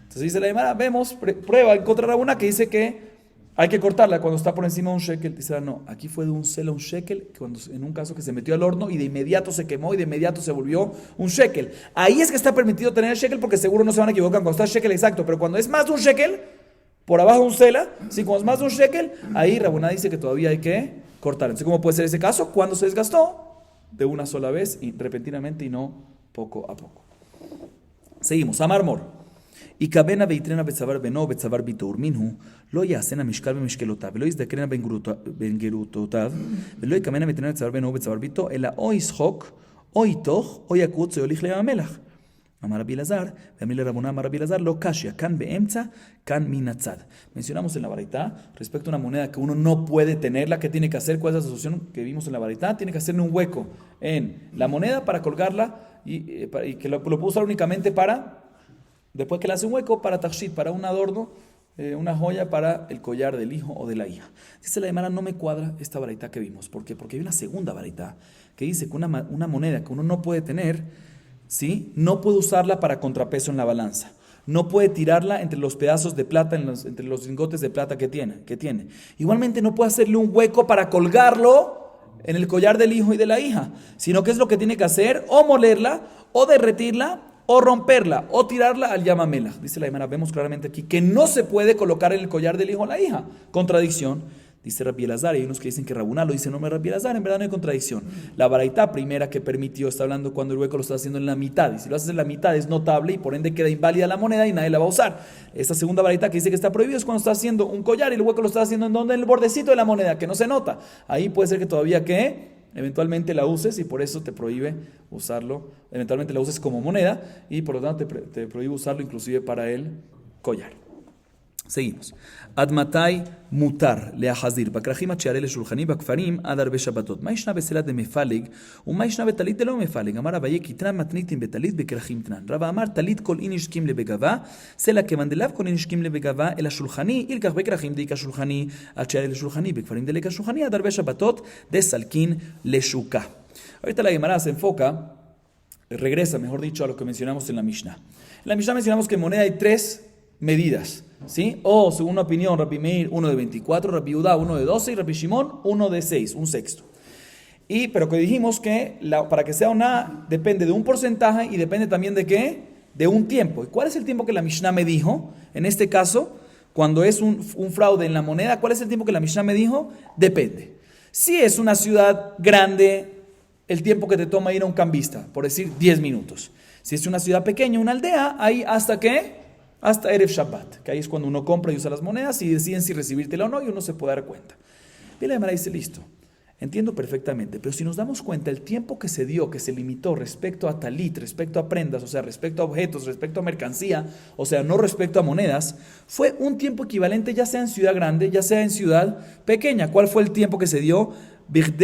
Entonces dice la Gemara, vemos, prueba en contra de Rabuná que dice que hay que cortarla cuando está por encima de un shekel. Dice, no, aquí fue de un sela a un shekel, en un caso que se metió al horno y de inmediato se quemó y de inmediato se volvió un shekel. Ahí es que está permitido tener el shekel porque seguro no se van a equivocar cuando está el shekel exacto, pero cuando es más de un shekel, por abajo de un sela, si cuando es más de un shekel, ahí Rabuná dice que todavía hay que cortar. Entonces, ¿cómo puede ser ese caso? Cuando se desgastó de una sola vez y repentinamente y no poco a poco. Seguimos. Amar mor. Y cabena veitrena betzavar beno betzavar bitur minhu lo yasena mishkal bemishkelotav velo izdakrena bengerutotav velo ikamena veitrena betzavar beno betzavar bito ela o ishok o itoch o yakut zeolich leamelach. Amar Rabbi Elazar, Amile Rabona Amar Rabbi Elazar, lo kashia, kan beemtza, kan minatzad. Mencionamos en la baraitá, respecto a una moneda que uno no puede tenerla, ¿qué tiene que hacer? ¿Cuál es la solución que vimos en la baraitá? Tiene que hacerle un hueco en la moneda para colgarla y que lo puede usar únicamente para, después que le hace un hueco, para tashit, para un adorno, una joya para el collar del hijo o de la hija. Dice la Gemara, no me cuadra esta baraitá que vimos. ¿Por qué? Porque hay una segunda baraitá que dice que una moneda que uno no puede tener, ¿sí? No puede usarla para contrapeso en la balanza. No puede tirarla entre los pedazos de plata, entre los lingotes de plata que tiene. Igualmente no puede hacerle un hueco para colgarlo en el collar del hijo y de la hija. Sino que es lo que tiene que hacer, o molerla, o derretirla, o romperla, o tirarla al yamamela. Dice la Gemara, vemos claramente aquí que no se puede colocar en el collar del hijo o la hija. Contradicción. Dice Rabbi Elazar, y hay unos que dicen que Rabuná lo dice no me Rabbi Elazar, en verdad no hay contradicción. La baraitá primera que permitió está hablando cuando el hueco lo está haciendo en la mitad, y si lo haces en la mitad es notable y por ende queda inválida la moneda y nadie la va a usar. Esta segunda baraitá que dice que está prohibido es cuando está haciendo un collar y el hueco lo está haciendo en donde, en el bordecito de la moneda, que no se nota. Ahí puede ser que todavía eventualmente la uses y por eso te prohíbe usarlo, eventualmente la uses como moneda y por lo tanto te prohíbe usarlo inclusive para el collar. Seguimos. Admatai mutar leahazir bakrachim atcheare leshulchani bakfarim adar beshabatot. Maishna beselat de mefalig, umaishna betalit de lo mefalig. Amar Abaye kitran matnitin betalit bekrachim tnan. Rava amar talit kol inishkim lebegava, sela kevandelav kol inishkim lebegava el ashulchani ilkach bekrachim deika shulchani atcheare leshulchani bekfarim deleka shulchani adar beshabatot de salkin leshuka. Ahorita la Gemara se enfoca, regresa, mejor dicho, a lo que mencionamos en la Mishnah. En la Mishnah mencionamos que en moneda hay tres medidas, ¿sí? O, según una opinión, Rabbi Meir, 1 de 24, Rabbi Judá, 1 de 12 y Rabbi Shimon, 1 de 6, un sexto. Pero que dijimos que para que sea una, depende de un porcentaje y depende también de ¿qué? De un tiempo. ¿Y cuál es el tiempo que la Mishnah me dijo? En este caso, cuando es un fraude en la moneda, ¿cuál es el tiempo que la Mishnah me dijo? Depende. Si es una ciudad grande, el tiempo que te toma ir a un cambista, por decir 10 minutos. Si es una ciudad pequeña, una aldea, ahí hasta ¿qué? Hasta Erev Shabbat, que ahí es cuando uno compra y usa las monedas y deciden si recibírtela o no y uno se puede dar cuenta. Y la Gemara dice, listo, entiendo perfectamente, pero si nos damos cuenta, el tiempo que se dio, que se limitó respecto a talit, respecto a prendas, o sea, respecto a objetos, respecto a mercancía, o sea, no respecto a monedas, fue un tiempo equivalente ya sea en ciudad grande, ya sea en ciudad pequeña. ¿Cuál fue el tiempo que se dio? El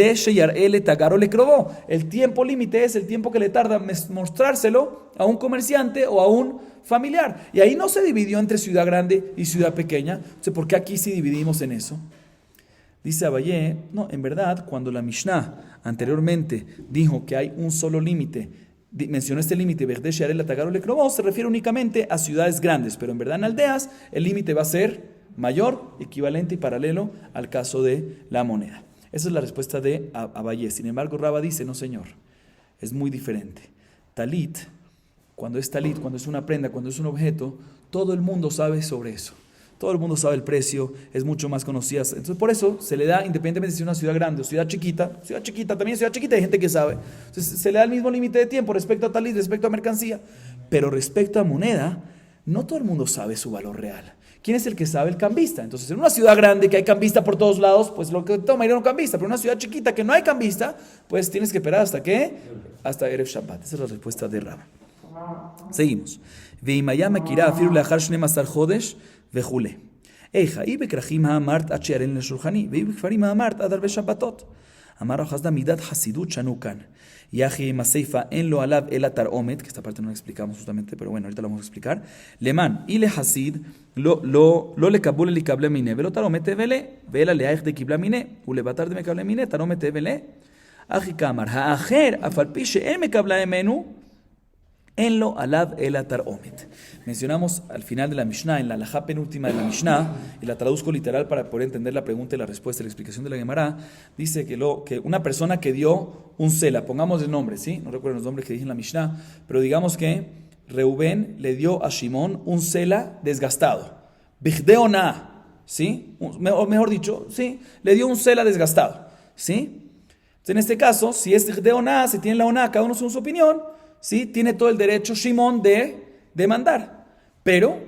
tiempo límite es el tiempo que le tarda mostrárselo a un comerciante o a un familiar. Y ahí no se dividió entre ciudad grande y ciudad pequeña. Entonces, ¿por qué aquí sí dividimos en eso? Dice Abaye, no, en verdad, cuando la Mishnah anteriormente dijo que hay un solo límite, mencionó este límite, se refiere únicamente a ciudades grandes, pero en verdad en aldeas el límite va a ser mayor, equivalente y paralelo al caso de la moneda. Esa es la respuesta de Abaye. Sin embargo, Raba dice, no señor, es muy diferente. Talit, cuando es una prenda, cuando es un objeto, todo el mundo sabe sobre eso. Todo el mundo sabe el precio, es mucho más conocida. Entonces, por eso se le da, independientemente de si es una ciudad grande o ciudad chiquita, también ciudad chiquita hay gente que sabe. Entonces, se le da el mismo límite de tiempo respecto a talit, respecto a mercancía. Pero respecto a moneda, no todo el mundo sabe su valor real. ¿Quién es el que sabe? El cambista. Entonces, en una ciudad grande que hay cambista por todos lados, pues lo que toma ir a un cambista. Pero en una ciudad chiquita que no hay cambista, pues tienes que esperar ¿hasta qué? Hasta Erev Shabbat. Esa es la respuesta de Raba. Seguimos. Veimaya mekira afiru leachar 12 chodesh וכולי. איכה, אי בכרכים האמרת עד שיערן לשולחני, ואי בכפרים האמרת עד הרבה שבתות. אמר החסדה מידת חסידות שנו כאן. יחי עם הסיפה אין לו עליו אלא תרעומת, que esta parte no la explicamos justamente, pero bueno, ahorita la vamos a explicar. למען, אי לחסיד, לא לקבול לקבלה מיני, ולא תרעומת תבלה, ואלא להיך דקבלה מיני, ולבטר דמקבלה מיני, תרעומת תבלה. אחי כאמר, האחר, אף על פי שאין מקבלה ממנו, en lo alab el atar omet. Mencionamos al final de la Mishnah, en la halajá penúltima de la Mishnah, y la traduzco literal para poder entender la pregunta y la respuesta y la explicación de la Gemara, dice que una persona que dio un sela, pongamos el nombre, ¿sí? No recuerdo los nombres que dije en la Mishnah, pero digamos que Reubén le dio a Shimón un sela desgastado. Bigdeona, ¿sí? O mejor dicho, ¿sí? Le dio un sela desgastado, ¿sí? Entonces, en este caso, si es Bigdeona, si tiene la ona, cada uno según su opinión, ¿sí? Tiene todo el derecho Shimón de demandar, pero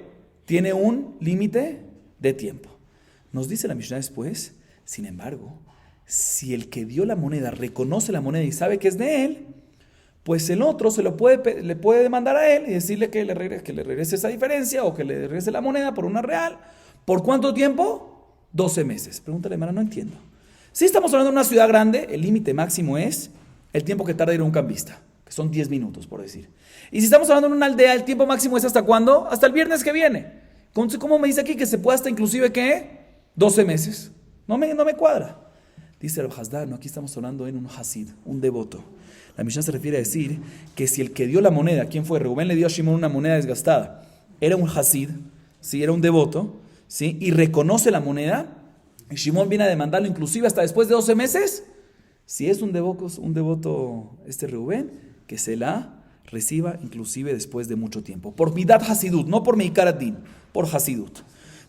tiene un límite de tiempo. Nos dice la Mishnah después, sin embargo, si el que dio la moneda reconoce la moneda y sabe que es de él, pues el otro le puede demandar a él y decirle que le regrese esa diferencia o que le regrese la moneda por una real. ¿Por cuánto tiempo? 12 meses. Pregúntale, hermana, no entiendo. Si estamos hablando de una ciudad grande, el límite máximo es el tiempo que tarda ir a un cambista, que son 10 minutos, por decir. Y si estamos hablando de una aldea, el tiempo máximo es ¿hasta cuándo? Hasta el viernes que viene. ¿Cómo me dice aquí que se puede hasta inclusive qué? 12 meses. No me cuadra. Dice el Hasdá, no, aquí estamos hablando en un hasid, un devoto. La Mishnah se refiere a decir que si el que dio la moneda, ¿quién fue? Reubén le dio a Shimón una moneda desgastada. Era un hasid, ¿sí? Era un devoto, ¿sí? Y reconoce la moneda. Y Shimón viene a demandarlo inclusive hasta después de 12 meses. Si es un devoto Reubén, que se la reciba inclusive después de mucho tiempo. Por midat hasidut, no por meikar ad-din, por hasidut.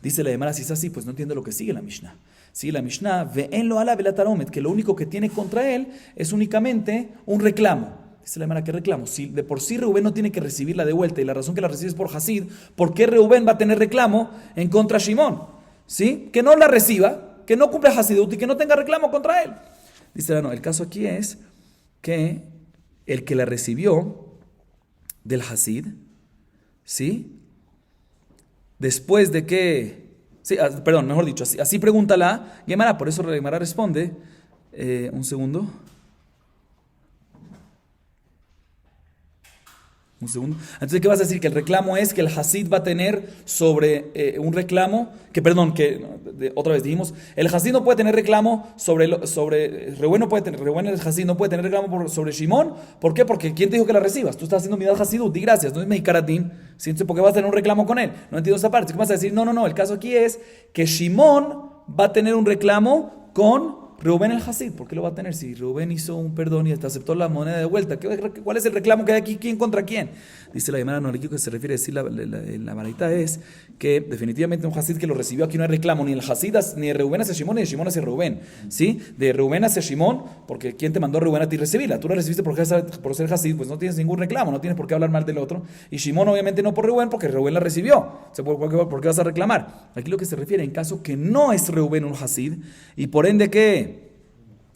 Dice la Gemara, si es así, pues no entiendo lo que sigue la Mishnah. Sigue la Mishnah, ve'en lo ala velataromet, que lo único que tiene contra él es únicamente un reclamo. Dice la Gemara, ¿qué reclamo? Si de por sí Reubén no tiene que recibirla de vuelta y la razón que la recibe es por Hasid, ¿por qué Reubén va a tener reclamo en contra de Shimón? ¿Sí? Que no la reciba, que no cumpla Hasidut y que no tenga reclamo contra él. Dice, no, el caso aquí es que el que la recibió del Hasid, ¿sí? Después de que... Sí, perdón, mejor dicho, así pregunta la Gemara, por eso la Gemara responde, un segundo. Entonces, ¿qué vas a decir? Que el reclamo es que el Hasid va a tener sobre un reclamo, otra vez dijimos, el Hasid no puede tener reclamo Reubén el Hasid no puede tener reclamo sobre Shimón. ¿Por qué? Porque ¿quién te dijo que la recibas? Tú estás haciendo midad Hasidut, di gracias, no es Meikaratín. Entonces, ¿por qué vas a tener un reclamo con él? No entiendo esa parte. ¿Qué vas a decir? No, el caso aquí es que Shimón va a tener un reclamo con Reubén el Hasid. ¿Por qué lo va a tener? Si Reubén hizo un perdón y hasta aceptó la moneda de vuelta, ¿cuál es el reclamo que hay aquí? ¿Quién contra quién? Dice la Gemara, no, que se refiere a decir la varita es que definitivamente un Hasid que lo recibió aquí no hay reclamo, ni el Hasid, ni de Reubén hacia Shimón, ni de Shimón hacia Reubén, ¿sí? De Reubén hacia Shimón, porque ¿quién te mandó a Reubén a ti recibirla? Tú la recibiste por ser Hasid, pues no tienes ningún reclamo, no tienes por qué hablar mal del otro. Y Shimón obviamente no por Reubén, porque Reubén la recibió. O sea, ¿por qué vas a reclamar? Aquí lo que se refiere en caso que no es Reubén un Hasid, y por ende ¿qué?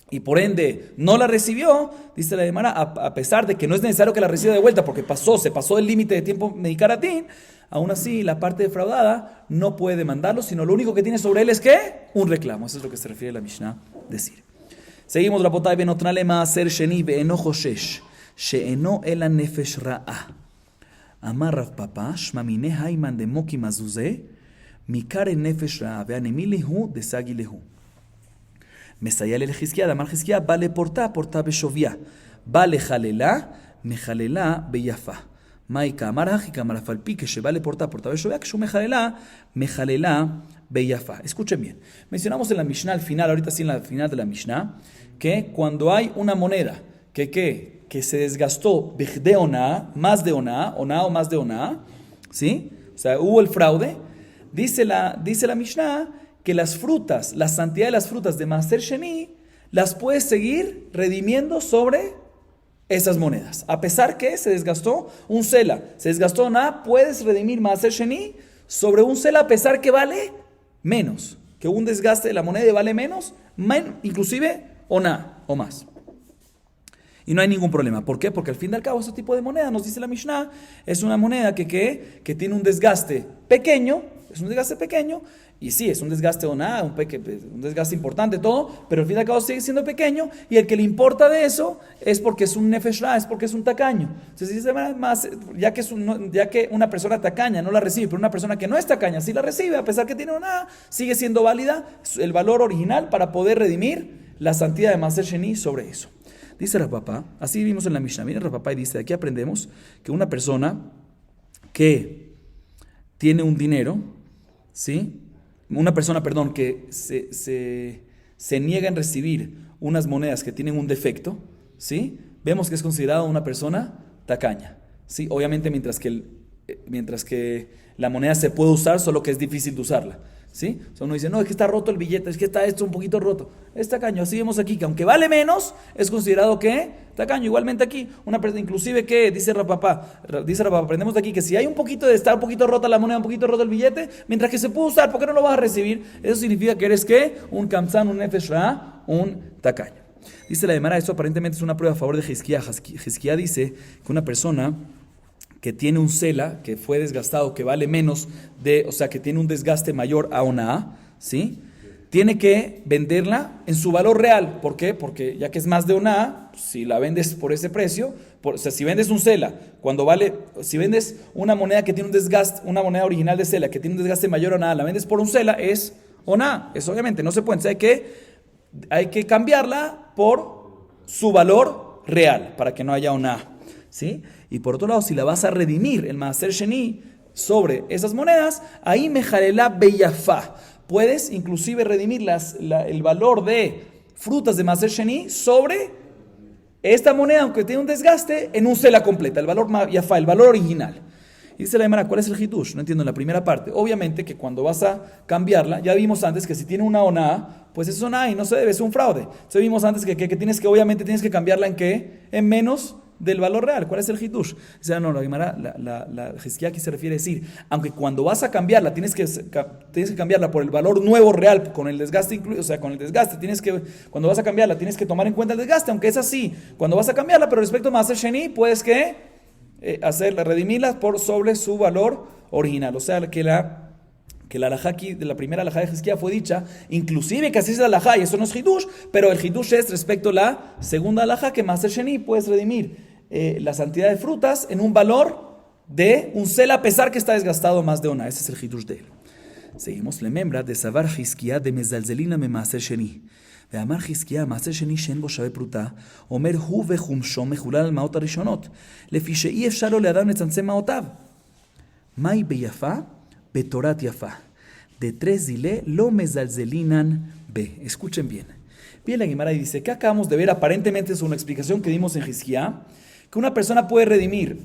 Y por ende no la recibió, dice la Gemara, a pesar de que no es necesario que la reciba de vuelta porque se pasó el límite de tiempo medicaratín, aún así la parte defraudada no puede demandarlo, sino lo único que tiene sobre él es ¿qué? Un reclamo. Eso es lo que se refiere a la Mishnah decir. Seguimos la potay benotnale maaser sheni ve'eno choshesh she'eno ela nefesh ra'a amar Rav Papa shmamine hayman de moki mazuzeh mikare nefesh ra'a ve'anemi lehu de sagi lehu. Mesayal el Jizquía, Damar Jizquía, vale porta beshovia, vale jalela, me jalela beyafa. Maika amaraj y camarafalpi, que se vale porta beshovia, que su me jalela beyafa. Escuchen bien. Mencionamos en la Mishnah al final, ahorita sí en la final de la Mishnah, que cuando hay una moneda que se desgastó de ona, más de ona o más de ona, ¿sí? O sea, hubo el fraude, dice la Mishnah, que las frutas, la santidad de las frutas de Maaser Sheni, las puedes seguir redimiendo sobre esas monedas. A pesar que se desgastó un sela, se desgastó nada, puedes redimir Maaser Sheni sobre un sela a pesar que vale menos. Que un desgaste de la moneda vale menos, inclusive o nada, o más. Y no hay ningún problema. ¿Por qué? Porque al fin y al cabo ese tipo de moneda, nos dice la Mishnah, es una moneda que tiene un desgaste pequeño, y sí, es un desgaste o nada, un desgaste importante, todo, pero al fin y al cabo sigue siendo pequeño, y el que le importa de eso es porque es un nefesh ra, es porque es un tacaño. Entonces dice más, ya que una persona tacaña no la recibe, pero una persona que no es tacaña sí la recibe, a pesar que tiene o nada, sigue siendo válida el valor original para poder redimir la santidad de Maaser Sheni sobre eso. Dice Rav Papa, así vimos en la Mishnah, viene Rav Papa y dice, aquí aprendemos que una persona que tiene un dinero, ¿sí? Una persona, que se niega en recibir unas monedas que tienen un defecto, ¿sí? Vemos que es considerado una persona tacaña, ¿sí? Obviamente mientras que la moneda se puede usar, solo que es difícil de usarla, ¿sí? O sea, uno dice, no, es que está roto el billete, es que está esto un poquito roto. Es tacaño, así vemos aquí, que aunque vale menos, es considerado que tacaño. Igualmente aquí, una persona, inclusive que, dice Rav Papa, aprendemos de aquí que si hay está un poquito rota la moneda, un poquito roto el billete, mientras que se puede usar, ¿por qué no lo vas a recibir? Eso significa que eres, ¿qué? Un kamzan, un nefesh ra, un tacaño. Dice la Gemara, eso aparentemente es una prueba a favor de Hizquía. Hizquía dice que una persona que tiene un sela, que fue desgastado, que vale menos o sea, que tiene un desgaste mayor a una A, ¿sí? Tiene que venderla en su valor real. ¿Por qué? Porque ya que es más de una A, si la vendes por ese precio, o sea, si vendes un sela, si vendes una moneda que tiene un desgaste, una moneda original de sela que tiene un desgaste mayor a una A, la vendes por un sela, es una A. Eso obviamente no se puede. Entonces hay que cambiarla por su valor real, para que no haya una A, ¿sí? Y por otro lado, si la vas a redimir, el Maaser Sheni, sobre esas monedas, ahí mejarela beyafá. Puedes inclusive redimir el valor de frutas de Maaser Sheni sobre esta moneda, aunque tiene un desgaste, en un sela completa, el valor yafá, el valor original. Y dice la Gemara, ¿cuál es el hitush? No entiendo en la primera parte. Obviamente que cuando vas a cambiarla, ya vimos antes que si tiene una ona, pues eso es una y no se debe, es un fraude. Entonces vimos antes que obviamente tienes que cambiarla en ¿qué? En menos del valor real. ¿Cuál es el hitush? O sea, no, la Gemara, la Hizquía aquí se refiere a decir, aunque cuando vas a cambiarla, tienes que cambiarla por el valor nuevo real, con el desgaste incluido, o sea, con el desgaste, cuando vas a cambiarla, tienes que tomar en cuenta el desgaste, aunque es así, cuando vas a cambiarla, pero respecto a Maaser Sheni, puedes redimirla sobre su valor original. O sea, que la alajá aquí, de la primera alajá de Hizquía fue dicha, inclusive que así es la alajá, y eso no es hidush, pero el hidush es respecto a la segunda alajá, que Maaser Sheni puedes redimir la santidad de frutas en un valor de un sela, a pesar que está desgastado más de una. Ese es el hidush de él. Seguimos, le membra de savar Hizquía de mezalzelina me Maaser Sheni. ואמר חזקיה, מעשר שני שאין בו שווה פרוטה, אומר הוא וחומשו מחולל על מעות הראשונות, לפי שאי אפשר לו לאדם לצמצם מעותיו. מהי ביפה? בתורת יפה. De tres dile, lo mezalzelinan be. Escuchen bien. Bien la Gemara dice que acabamos de ver, aparentemente es una explicación que dimos en Hizquía, que una persona puede redimir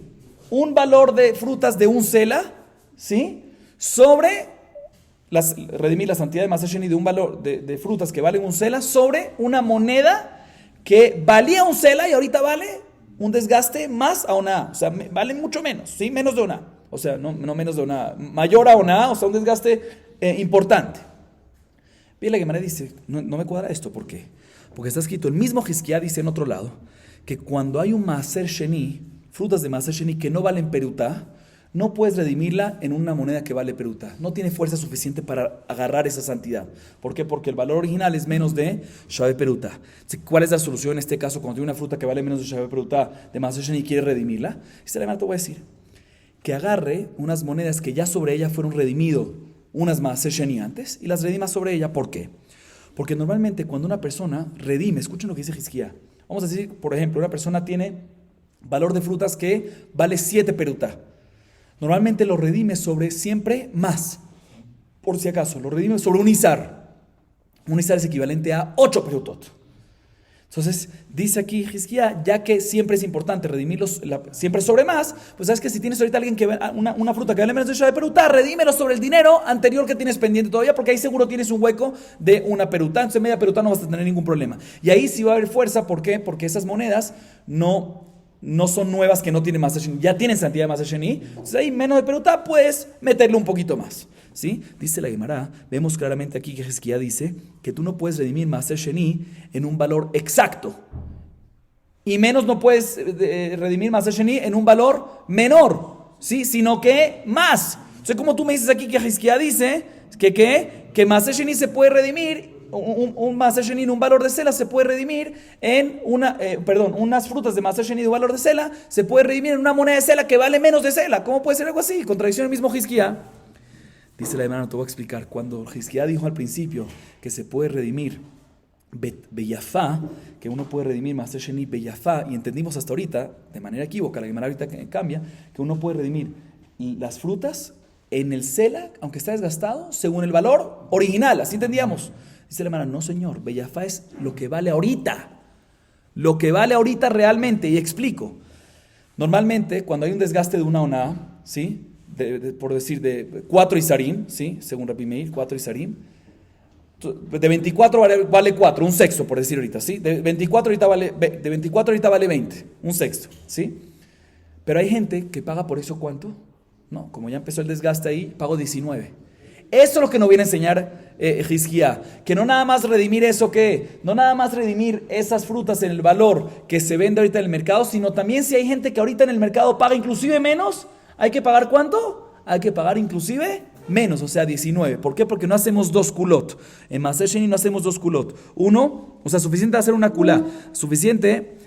un valor de frutas de un sela, ¿sí? Redimir la santidad de Maaser Sheni de un valor de frutas que valen un sela sobre una moneda que valía un sela y ahorita vale un desgaste más a una A. O sea, vale mucho menos, ¿sí? Menos de una A. O sea, no menos de una A, mayor a una A, o sea, un desgaste importante. Bien, la Gemara dice, no me cuadra esto, ¿por qué? Porque está escrito, el mismo Hizquía dice en otro lado, que cuando hay un Maaser Sheni, frutas de Maaser Sheni que no valen perutá, no puedes redimirla en una moneda que vale perutá. No tiene fuerza suficiente para agarrar esa santidad. ¿Por qué? Porque el valor original es menos de Shave perutá. ¿Cuál es la solución en este caso cuando tiene una fruta que vale menos de Shave perutá de Maaser Sheni y quiere redimirla? Te voy a decir que agarre unas monedas que ya sobre ella fueron redimidos unas Maaser Sheni antes y las redima sobre ella. ¿Por qué? Porque normalmente cuando una persona redime, escuchen lo que dice Hizquía. Vamos a decir, por ejemplo, una persona tiene valor de frutas que vale 7 perutá. Normalmente lo redime sobre siempre más, por si acaso, lo redime sobre un izar. Un izar es equivalente a 8 perutot. Entonces, dice aquí Hizquía, ya que siempre es importante redimirlos siempre sobre más, pues sabes que si tienes ahorita alguien que una fruta que vale menos de Shave perutá, redímelo sobre el dinero anterior que tienes pendiente todavía, porque ahí seguro tienes un hueco de una perutá, entonces media perutá no vas a tener ningún problema. Y ahí sí va a haber fuerza, ¿por qué? Porque esas monedas no son nuevas que no tienen Maaser Sheni, ya tienen santidad de Maaser Sheni, entonces ahí menos de perutá puedes meterle un poquito más, ¿sí? Dice la Gemara, vemos claramente aquí que Hizquía dice que tú no puedes redimir Maaser Sheni en un valor exacto, y menos no puedes redimir Maaser Sheni en un valor menor, ¿sí? Sino que más. Entonces, como tú me dices aquí que Hizquía dice que Maaser Sheni se puede redimir, un Maaser Sheni en un valor de sela se puede redimir en unas frutas de Maaser Sheni de un valor de sela se puede redimir en una moneda de sela que vale menos de sela. ¿Cómo puede ser algo así? Contradicción el mismo Hizquía. Dice la hermana, te voy a explicar. Cuando Hizquía dijo al principio que se puede redimir beyafá, que uno puede redimir Maaser Sheni beyafá, y entendimos hasta ahorita, de manera equívoca, la Gemara ahorita cambia, que uno puede redimir las frutas en el sela, aunque está desgastado, según el valor original. Así entendíamos. Dice la hermana, no señor, beyafá es lo que vale ahorita. Lo que vale ahorita realmente. Y explico. Normalmente, cuando hay un desgaste de una oná, ¿sí? Por decir de 4 isarim, ¿sí? Según Rabbi Meir, 4 isarim. De 24 vale 4, un sexto, por decir ahorita, ¿sí? De 24 ahorita vale 20, un sexto, ¿sí? Pero hay gente que paga por eso, ¿cuánto? No, como ya empezó el desgaste ahí, pago 19. Eso es lo que nos viene a enseñar Hizquía, que no nada más redimir eso que, no nada más redimir esas frutas en el valor que se vende ahorita en el mercado, sino también si hay gente que ahorita en el mercado paga inclusive menos, ¿hay que pagar cuánto? Hay que pagar inclusive menos, o sea 19. ¿Por qué? Porque no hacemos dos culot. En Maaser Sheni no hacemos dos culot. Uno, o sea, suficiente hacer una culá, suficiente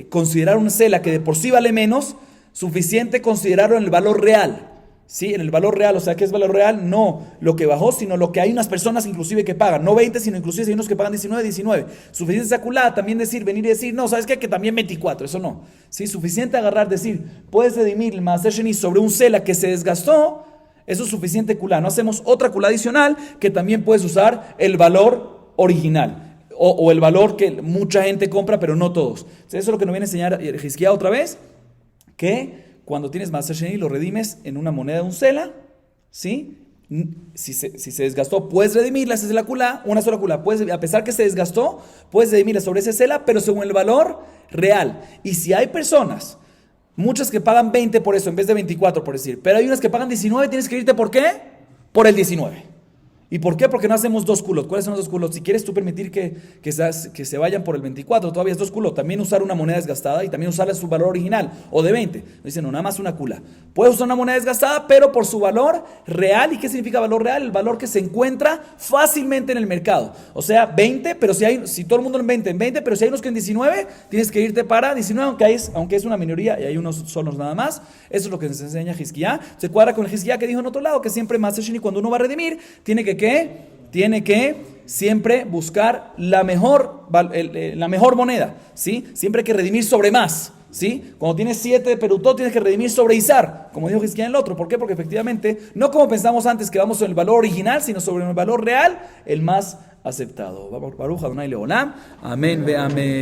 considerar un sela que de por sí vale menos, suficiente considerarlo en el valor real. ¿Sí? En el valor real, o sea, ¿qué es valor real? No lo que bajó, sino lo que hay unas personas inclusive que pagan, no 20, sino inclusive hay unos que pagan 19. Suficiente saculada, también venir y decir, no, ¿sabes qué? Que también 24, eso no. ¿Sí? Suficiente agarrar, decir, puedes redimir el Maaser Sheni sobre un sela que se desgastó, eso es suficiente culá. No hacemos otra culá adicional que también puedes usar el valor original. O el valor que mucha gente compra, pero no todos. Entonces, eso es lo que nos viene a enseñar Hizquía otra vez, que cuando tienes Maaser Sheni lo redimes en una moneda de un sela, ¿sí? Si se desgastó, puedes redimirla, esa es la culá, una sola culá. A pesar que se desgastó, puedes redimirla sobre ese sela, pero según el valor real. Y si hay personas, muchas que pagan 20 por eso, en vez de 24 por decir, pero hay unas que pagan 19, tienes que irte, ¿por qué? Por el 19. ¿Y por qué? Porque no hacemos dos culot. ¿Cuáles son los dos culot? Si quieres tú permitir que se vayan por el 24, todavía es dos culot. También usar una moneda desgastada y también usarla su valor original, o de 20. Dicen, no, nada más una cula. Puedes usar una moneda desgastada, pero por su valor real. ¿Y qué significa valor real? El valor que se encuentra fácilmente en el mercado. O sea, 20, pero si todo el mundo en 20, pero si hay unos que en 19, tienes que irte para 19, aunque es una minoría y hay unos solos nada más. Eso es lo que nos enseña Hizquía. Se cuadra con el Hizquía que dijo en otro lado, que siempre Maaser Sheni cuando uno va a redimir, tiene que siempre buscar la mejor moneda, ¿sí? Siempre hay que redimir sobre más, ¿sí? Cuando tienes 7 de Perutó, tienes que redimir sobre Izar, como dijo Hizquía en el otro. ¿Por qué? Porque efectivamente, no como pensamos antes que vamos sobre el valor original, sino sobre el valor real, el más aceptado. Baruch Adonai Leolam. Amén ve amén.